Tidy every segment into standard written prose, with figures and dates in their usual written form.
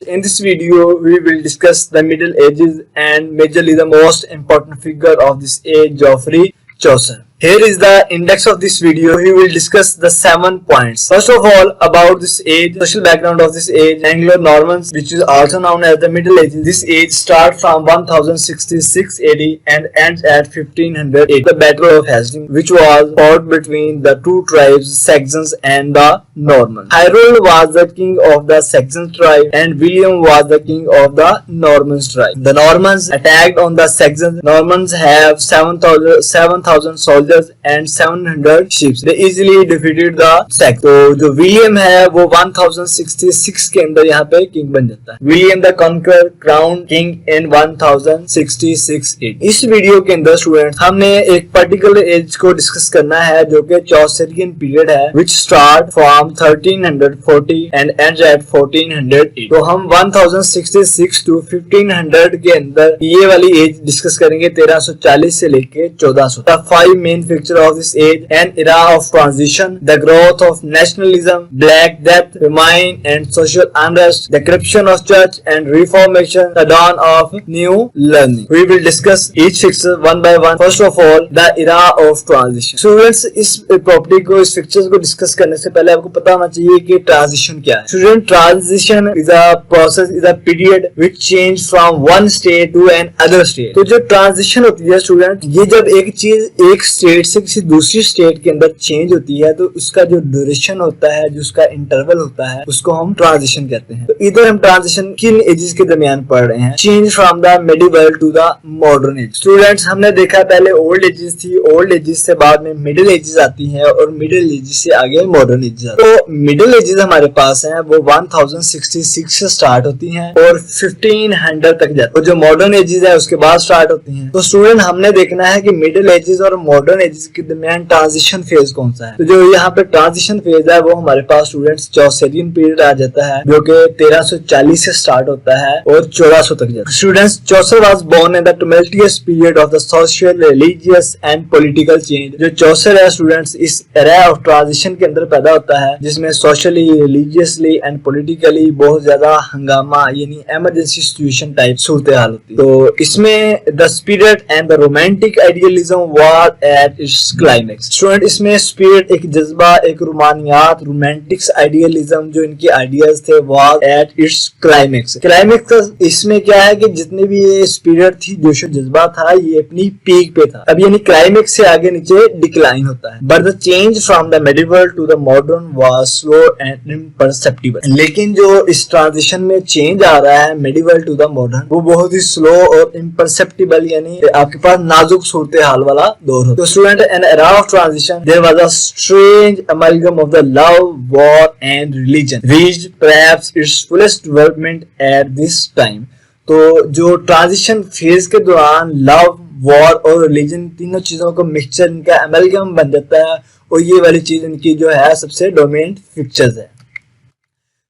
In this video, we will discuss the Middle Ages and majorly the most important figure of this age, Geoffrey Chaucer. Here is the index of this video. We will discuss the 7 points. First of all, about this age, social background of this age, Anglo-Normans, which is also known as the Middle Ages. This age starts from 1066 AD and ends at 1500 AD. The Battle of Hastings, which was fought between the two tribes, Saxons and the Normans. Harold was the king of the Saxon tribe and William was the king of the Normans tribe. The Normans attacked on the Saxons. Normans have 7,000 soldiers and 700 ships. They easily defeated the Saxons. तो जो William है वो 1066 के अंदर यहाँ पे king बन जाता है. William the conqueror crown king in 1066 AD. इस वीडियो के अंदर स्टूडेंट्स हमने एक पर्टिकुलर एज को डिस्कस करना है जो कि चौसरियन पीरियड है, which start from 1340 and ends at 1408. तो हम 1066 to 1500 के अंदर ये वाली एज डिस्कस करेंगे 1340 से लेके 1400. The 5 main features of this age: an era of transition, the growth of nationalism, Black Death, Famine and social unrest, the corruption of church and Reformation, the dawn of new learning. We will discuss each feature one by one. First of all, the era of transition. Students, इस property को, इस fixtures को discuss करने से पहले आपको पता होना चाहिए कि ट्रांजिशन क्या है. Student, transition is a process, is a period which change from one state to another state. तो जो ट्रांजिशन होती है स्टूडेंट, ये जब एक चीज एक स्टेट से किसी दूसरी स्टेट के अंदर चेंज होती है तो उसका जो ड्यूरेशन होता है, जो उसका इंटरवल होता है, उसको हम ट्रांजिशन कहते हैं. तो इधर हम ट्रांजिशन किन एजेस के दरमियान पढ़ रहे हैं? Change from the medieval to the modern age. Students, हमने देखा पहले ओल्ड एजेस थी, ओल्ड एजेस से बाद में मिडिल एजेस आती है और मिडिल एजेस से आगे मॉडर्न एजेस आती है. तो मिडिल एजेस हमारे पास हैं वो 1066 से स्टार्ट होती हैं और 1500 तक जाती है, और जो मॉडर्न एजेस है उसके बाद स्टार्ट होती हैं. तो स्टूडेंट, हमने देखना है कि मिडिल एजेस और मॉडर्न एजेस के दरमियान ट्रांजिशन फेज कौन सा है. तो जो यहाँ पे ट्रांजिशन फेज है वो हमारे पास स्टूडेंट्स चौसरियन पीरियड आ जाता है, जो कि 1340 से स्टार्ट होता है और 1400 तक जाता है. Students, Chaucer was born in the tumultuous period of the social, religious and political change. जो चौसर है स्टूडेंट्स, इस एरा ऑफ ट्रांजिशन के अंदर पैदा होता है जिसमें सोशली, रिलीजियसली एंड पॉलिटिकली बहुत ज्यादा हंगामा यानी इमरजेंसी सिचुएशन टाइप सूरत हाल होती है. तो इसमें the spirit and the romantic idealism was at its climax. Student, इसमें स्पिरिट, एक जज्बा, एक रोमानियात, रोमांटिक्स, आइडियलिज्म, जो इनके आइडियाज थे, was at its climax. Climax का इसमें क्या है कि जितने भी ये स्पिरिट थी, जोश जज्बा था, ये अपनी पीक पे था. अब यानी क्लाइमेक्स से आगे नीचे डिक्लाइन होता है. But the change from the medieval to the modern was slow and imperceptible. लेकिन जो इस ट्रांजिशन में चेंज आ रहा है मेडिवल टू द मॉडर्न, वो बहुत ही स्लो और इम्परसेप्टिबल यानी आपके पास नाजुक सूरत हाल वाला दौर होता है. Student, an era of transition, there was a strange amalgam of the love, war and religion, reached perhaps its fullest development at this time. तो जो ट्रांजिशन फेज के दौरान लव, वॉर और रिलीजन, तीनों चीजों का मिक्सचर, इनका अमेलगम बन जाता है और ये वाली चीज इनकी जो है सबसे डोमिनेंट फिक्चर्स है.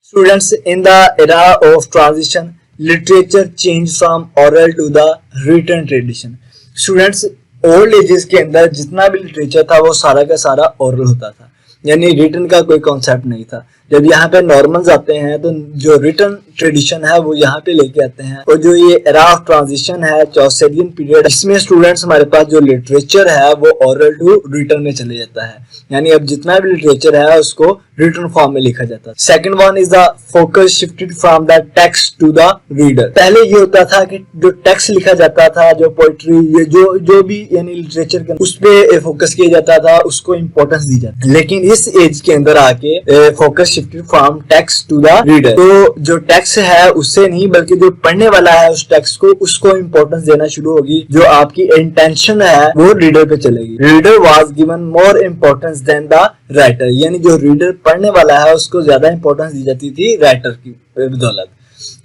Students, in the era of transition, literature change from oral to the written tradition. Students, old ages के अंदर जितना भी लिटरेचर था वो सारा का सारा ओरल होता था, यानी रिटन का कोई कॉन्सेप्ट नहीं था. जब यहाँ पे नॉर्मन्स आते हैं तो जो रिटन ट्रेडिशन है वो यहाँ पे लेके आते हैं. और जो ये एरा ऑफ ट्रांजिशन है चौसरियन पीरियड, इसमें स्टूडेंट्स हमारे पास जो लिटरेचर है वो ओरल टू रिटन में चले जाता है, यानी अब जितना भी लिटरेचर है उसको रिटन फॉर्म में लिखा जाता है. Second one is the focus shifted from the text to the reader. पहले ये होता था कि जो टेक्स्ट लिखा जाता था, जो पोइट्री, ये जो भी यानी लिटरेचर के उस पे फोकस किया जाता था, उसको इम्पोर्टेंस दी जाती है. लेकिन इस एज के अंदर आके focus shifted from text to the reader. तो जो टेक्स्ट है उससे नहीं बल्कि जो पढ़ने वाला है उस टेक्स्ट को, उसको इम्पोर्टेंस देना शुरू होगी. जो आपकी इंटेंशन है वो रीडर पे चलेगी. Reader was given more importance than the writer, यानी जो रीडर पढ़ने वाला है उसको ज्यादा इंपॉर्टेंस दी जाती थी राइटर की बदौलत.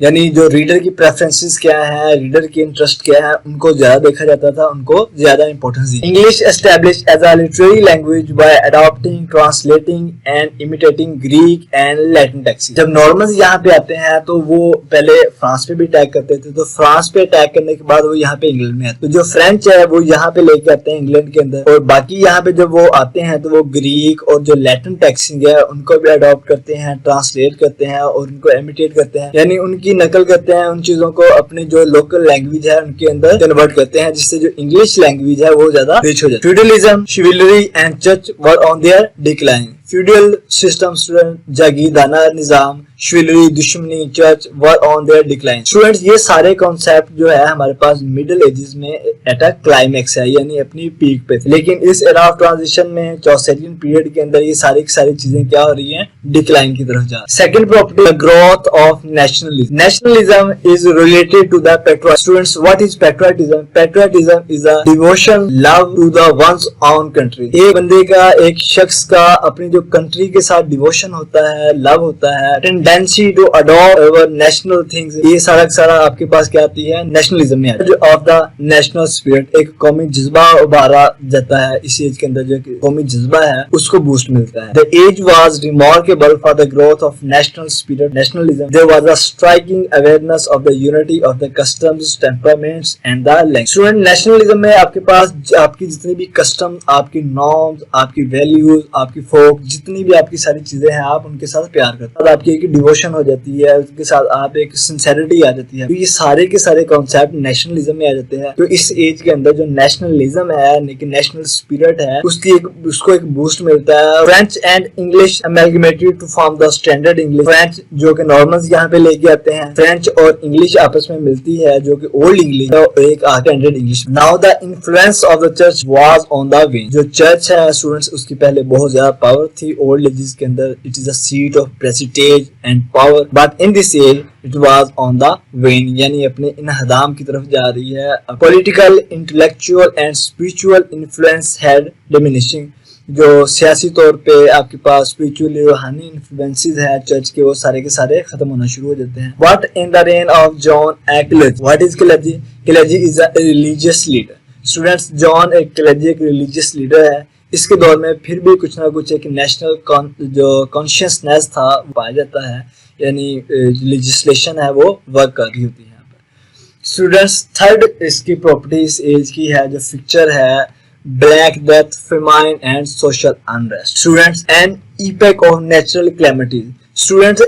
यानी जो रीडर की प्रेफरेंसेस क्या है, रीडर की इंटरेस्ट क्या है, उनको ज्यादा देखा जाता था, उनको ज्यादा इंपॉर्टेंस दी. English established as a literary language by adopting, translating and imitating Greek and Latin text. जब नॉर्मन्स यहाँ पे आते हैं तो वो पहले फ्रांस पे भी अटैक करते थे, तो फ्रांस पे अटैक करने के बाद वो यहाँ पे इंग्लैंड में आते. तो जो फ्रेंच है वो यहाँ पे लेके आते हैं इंग्लैंड के अंदर, और बाकी यहाँ पे जब वो आते हैं तो वो ग्रीक और जो लैटिन टेक्स्ट है उनको भी अडॉप्ट करते हैं, ट्रांसलेट करते हैं और उनको इमिटेट करते हैं, यानी उनकी नकल करते हैं, उन चीजों को अपनी जो लोकल लैंग्वेज है उनके अंदर कन्वर्ट करते हैं, जिससे जो इंग्लिश लैंग्वेज है वो ज्यादा रिच हो जाती है। Feudalism, chivalry and church were on their decline. Feudal system student, जागीरदाना निजाम, शिवलरी, दुश्मनी, church were on their decline. Students ये सारे कॉन्सेप्ट जो है हमारे पास मिडिल एजेस में एट अ क्लाइमेक्स है, यानी अपनी पीक पे थे। लेकिन इस एरा ऑफ ट्रांजिशन में चौसेरियन पीरियड के अंदर ये सारी की सारी चीजें क्या हो रही हैं, डिक्लाइन की तरफ जा रही है। Second property, growth of nationalism. Nationalism is related to the patriot. Students what is patriotism? Patriotism is a devotion, love to the one's own country. एक बंदे का, एक शख्स का अपनी जो कंट्री के साथ डिवोशन होता है, लव होता है, tendency to adopt our national things, ये सारा सारा आपके पास क्या आती है, नेशनलिज्म में आती है। ऑफ द नेशनल स्पिरिट, एक कौमी जज्बा उभारा जाता है इस एज के अंदर, जो कौमी जज्बा है उसको बूस्ट मिलता है। The age was remarkable for the growth of national spirit, nationalism. There was a striking awareness of the unity of the customs, temperaments and the language. Student nationalism में आपके पास आपकी जितनी भी कस्टम, आपकी नॉर्म्स, आपकी values, आपकी फोक, जितनी भी आपकी सारी चीजें हैं, आप उनके साथ प्यार करते हैं, आपकी एक डिवोशन हो जाती है, उसके साथ आप एक सिंसेरिटी आ जाती है। तो ये सारे के सारे कॉन्सेप्ट नेशनलिज्म में आ जाते हैं। तो इस एज के अंदर जो नेशनलिज्म है, नेशनल स्पिरिट है, उसको एक बूस्ट मिलता है। French and English amalgamated to form the standard English. French जो कि नॉर्मन्स यहाँ पे लेके आते हैं, फ्रेंच और इंग्लिश आपस में मिलती है, जो कि ओल्ड इंग्लिश है, एक standard English. Now the influence of the church was on the wane. जो चर्च है स्टूडेंट्स, उसकी पहले बहुत ज्यादा पावर थी ओल्ड एजेस के अंदर। It is a seat of prestige and power, but in this age it was on the wane, यानी अपने इन्हदाम की तरफ जा रही है। Political, intellectual and spiritual influence had diminishing. जो सियासी तौर पे आपके पास स्पिरिचुअल रूहानी इन्फ्लुएंसेस है चर्च के, वो सारे के सारे खत्म होना शुरू हो जाते हैं। But in the reign of John clergy, what is clergy? Clergy is a religious leader. Students, John clergy एक रिलीजियस लीडर है। इसके दौर में फिर भी कुछ ना कुछ एक नेशनल जो कॉन्शियसनेस था पाया जाता है, यानी लेजिस्लेशन है वो वर्क कर रही होती है यहाँ पर। स्टूडेंट्स, थर्ड इसकी प्रॉपर्टी इस एज की है, जो फिक्चर है, black death, famine and social unrest. Students, an epoch of natural calamities. Students,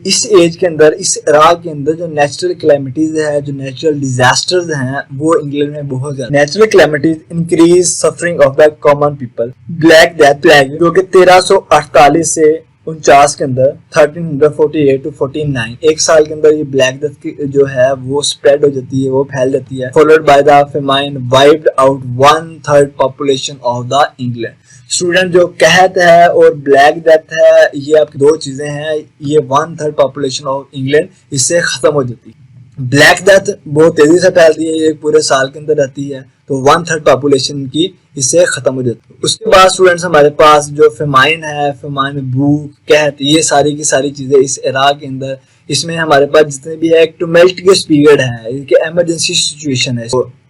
इस एज के अंदर, इस एरा के अंदर जो नेचुरल कैलेमिटीज है, जो नेचुरल डिजास्टर्स हैं, वो इंग्लैंड में बहुत ज्यादा। Natural calamities increase suffering of the common people. Black death plague, जो कि 1348 से 49 के अंदर 1348 to 49, एक साल के अंदर ये ब्लैक डेथ की जो है वो स्प्रेड हो जाती है, वो फैल जाती है। Followed by the famine wiped out 1/3 population of the England. Student, जो कहत है और ब्लैक डेथ है, ये आपकी दो चीजें हैं। ये 1/3 पॉपुलेशन ऑफ इंग्लैंड इससे खत्म हो जाती है। ब्लैक डेथ बहुत तेजी से फैलती है, ये पूरे साल के अंदर रहती है, तो 1/3 पॉपुलेशन की इससे खत्म हो जाती है। उसके बाद स्टूडेंट्स, हमारे पास जो फेमाइन है, फेमाइन, भूख, कहत, ये सारी की सारी चीजें इस एरा के अंदर, इसमें हमारे पास जितने भी है एक टुमेल्टियस पीरियड है, इमरजेंसी सिचुएशन है।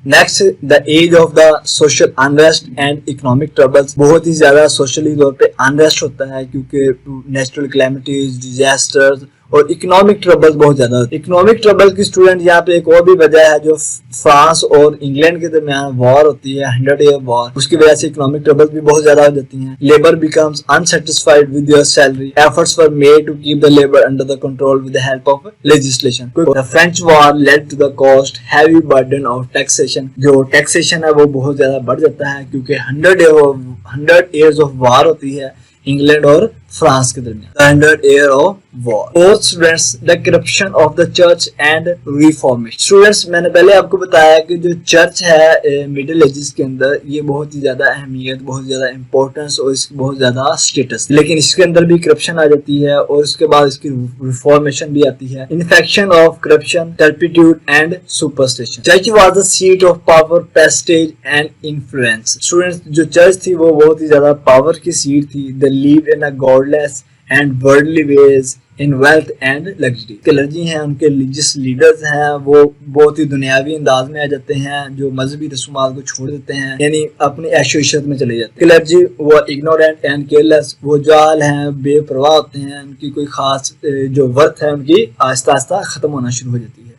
Next, the age of the social unrest and economic troubles. बहुत ही ज्यादा सोशली तौर पे अनरेस्ट होता है, क्योंकि नेचुरल कैलेमिटीज, डिजास्टर्स और इकोनॉमिक ट्रबल्स बहुत ज्यादा होती है। इकोनॉमिक ट्रबल की स्टूडेंट यहाँ पे एक और भी वजह है, जो फ्रांस और इंग्लैंड के दरमियान वॉर होती है, 100 ईयर वॉर, उसकी वजह से इकोनॉमिक ट्रबल्स भी बहुत ज्यादा हो जाती हैं। Labour becomes unsatisfied with their salary, efforts were made to keep the labour under the control with the help of legislation. The French war led to the cost heavy burden of taxation. जो taxation है वो बहुत ज्यादा बढ़ जाता है, क्योंकि 100 years of war होती है इंग्लैंड और फ्रांस के दरमियान, 100 year of war. Fourth students, the corruption of the church and reformation. Students, मैंने पहले आपको बताया कि जो चर्च है मिडिल एजेस के अंदर, ये बहुत ही ज्यादा अहमियत, बहुत ज्यादा इंपॉर्टेंस और इसकी बहुत ज्यादा स्टेटस, लेकिन इसके अंदर भी करप्शन आ जाती है और उसके बाद इसकी रिफॉर्मेशन भी आती है। Infection of corruption, turpitude and superstition. Church was the seat of power, Prestige and influence. Students, जो चर्च थी वो बहुत ही ज्यादा पावर की सीट थी। They lived in a godless and worldly ways in wealth and luxury. Clergy हैं, उनके रिलीजियस लीडर्स हैं, वो बहुत ही दुनियावी अंदाज में आ जाते हैं, जो मजहबी रसूमात को छोड़ देते हैं, यानी अपनी ऐशो-इशरत में चले जाते हैं। क्लर्जी वो इग्नोरेंट एंड केयरलेस, वो जाल हैं, बेपरवाह होते हैं, उनकी कोई खास जो वर्थ है उनकी आहिस्ता आहिस्ता खत्म होना शुरू हो जाती है।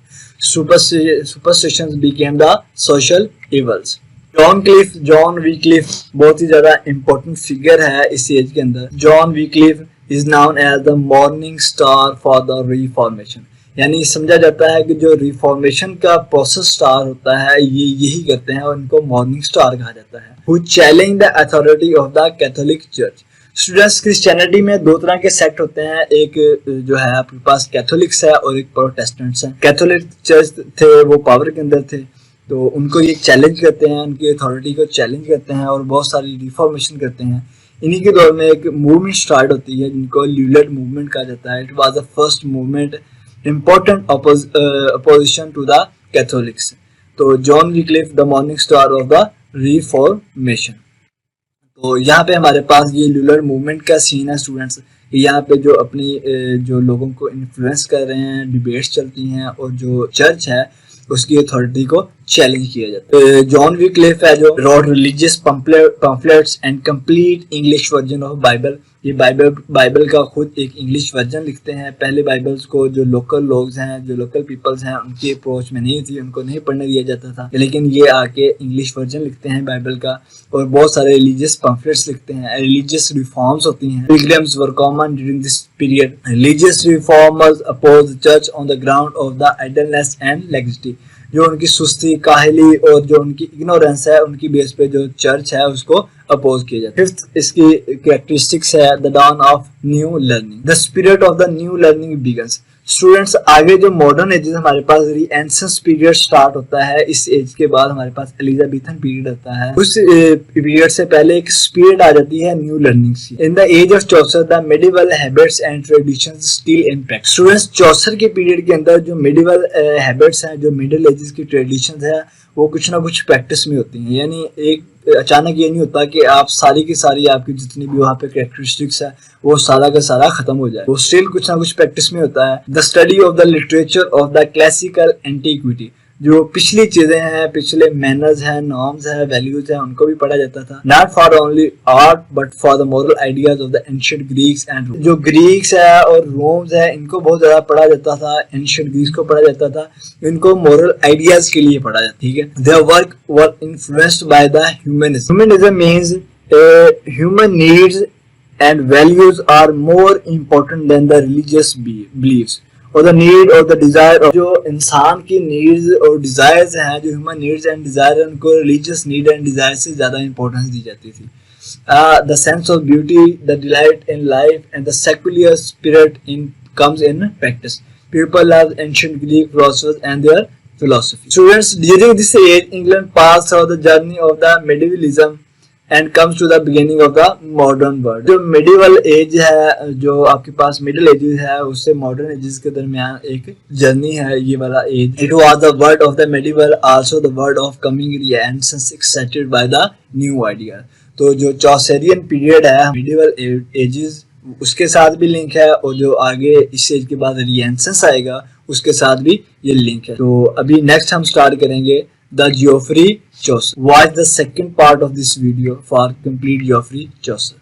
Superstitions became the social evils. John Wycliffe बहुत ही ज्यादा इंपॉर्टेंट फिगर है इस एज के अंदर। John Wycliffe is known as the morning star for the Reformation. यानी समझा जाता है कि जो रिफॉर्मेशन का प्रोसेस स्टार होता है ये यही करते हैं और इनको मॉर्निंग स्टार कहा जाता है। Who challenge the authority of the Catholic Church। Students, Christianity में दो तरह के सेक्ट होते हैं, एक जो है आपके पास कैथोलिक्स है और एक प्रोटेस्टेंट्स है। कैथोलिक चर्च थे वो पावर के अंदर थे, तो उनको ये चैलेंज करते हैं, उनकी अथॉरिटी को चैलेंज करते हैं और बहुत सारी रिफॉर्मेशन करते हैं। इन्हीं के दौर में एक मूवमेंट स्टार्ट होती है जिनको ल्यूलेट मूवमेंट कहा जाता है। It was the first movement important opposition to the Catholics. तो John Wycliffe the morning star of the Reformation. तो यहाँ पे हमारे पास ये ल्यूलर मूवमेंट का सीन है स्टूडेंट्स। यहाँ पे जो अपनी जो लोगों को इन्फ्लुएंस कर रहे हैं, डिबेट्स चलती हैं और जो चर्च है उसकी अथॉरिटी को चैलेंज किया जाता है। जॉन विक्लिफ है जो road religious pamphlets and complete English version of Bible. ये बाइबल का खुद एक इंग्लिश वर्जन लिखते हैं। पहले बाइबल्स को जो लोकल लोग हैं, जो लोकल पीपल्स हैं, उनकी अप्रोच में नहीं थी, उनको नहीं पढ़ने दिया जाता था, लेकिन ये आके इंग्लिश वर्जन लिखते हैं बाइबल का और बहुत सारे रिलीजियस पम्फलेट्स लिखते हैं। रिलीजियस रिफॉर्म्स होती हैं। Pilgrims were common during this period. Religious reformers oppose the church on the ground of the idleness and laxity. जो उनकी सुस्ती, काहली और जो उनकी इग्नोरेंस है, उनकी बेस पे जो चर्च है उसको अपोज किया जाता है। फिफ्थ इसकी कैरेक्टरिस्टिक्स है the dawn of new learning. The spirit of the new learning begins. Students, आगे जो मॉडर्न एजेस हमारे पास रीएनेसेंस पीरियड स्टार्ट होता है। इस एज के बाद हमारे पास एलिजाबेथन पीरियड होता है। उस पीरियड से पहले एक स्पिरिट आ जाती है न्यू लर्निंग की। In the age of Chaucer the medieval habits and traditions still in practice. Students, Chaucer के पीरियड के अंदर जो मेडिवल हैबिट्स हैं, जो मिडिल एजेस की ट्रेडिशंस है, वो कुछ ना कुछ प्रैक्टिस में होती हैं। यानी एक अचानक ये नहीं होता कि आप सारी की सारी आपकी जितनी भी वहाँ पे कैरेक्टरिस्टिक्स है वो सारा का सारा खत्म हो जाए। वो स्टिल कुछ ना कुछ प्रैक्टिस में होता है। The study of the literature of the classical antiquity. जो पिछली चीजें हैं, पिछले मैनर्स हैं, नॉर्म्स हैं, वैल्यूज हैं, उनको भी पढ़ा जाता था। Not for only art but for the moral ideas of the ancient Greeks and जो ग्रीक्स है और रोम्स है, इनको बहुत ज्यादा पढ़ा जाता था। एंशिएंट ग्रीक्स को पढ़ा जाता था, इनको मॉरल आइडियाज के लिए पढ़ा जाता। ठीक है। Their work were influenced by the humanism. Humanism means human needs and values are more important than the religious beliefs. और द नीड और द डिजायर, जो इंसान की नीड्स और डिजायर्स हैं, जो ह्यूमन नीड्स एंड डिजायर, उनको रिलीजियस नीड एंड डिजायर से ज्यादा इंपॉर्टेंस दी जाती थी। The sense of beauty, the delight in life and the secular spirit in comes in practice. People love ancient Greek philosophers and their philosophy. Students, during this age, England passed through the journey of the medievalism and comes to the beginning of the modern world. जो medieval age है, जो आपके पास middle ages है, उससे modern ages के दरमियान एक journey है ये वाला age. It was the word of the medieval, also the word of coming renaissance excited by the new idea. तो जो Chaucerian period है, medieval ages, उसके साथ भी लिंक है और जो आगे इस एज के बाद रिनेसांस आएगा उसके साथ भी ये लिंक है। तो अभी नेक्स्ट हम स्टार्ट करेंगे the Geoffrey Chaucer. Watch the second part of this video for complete Geoffrey Chaucer.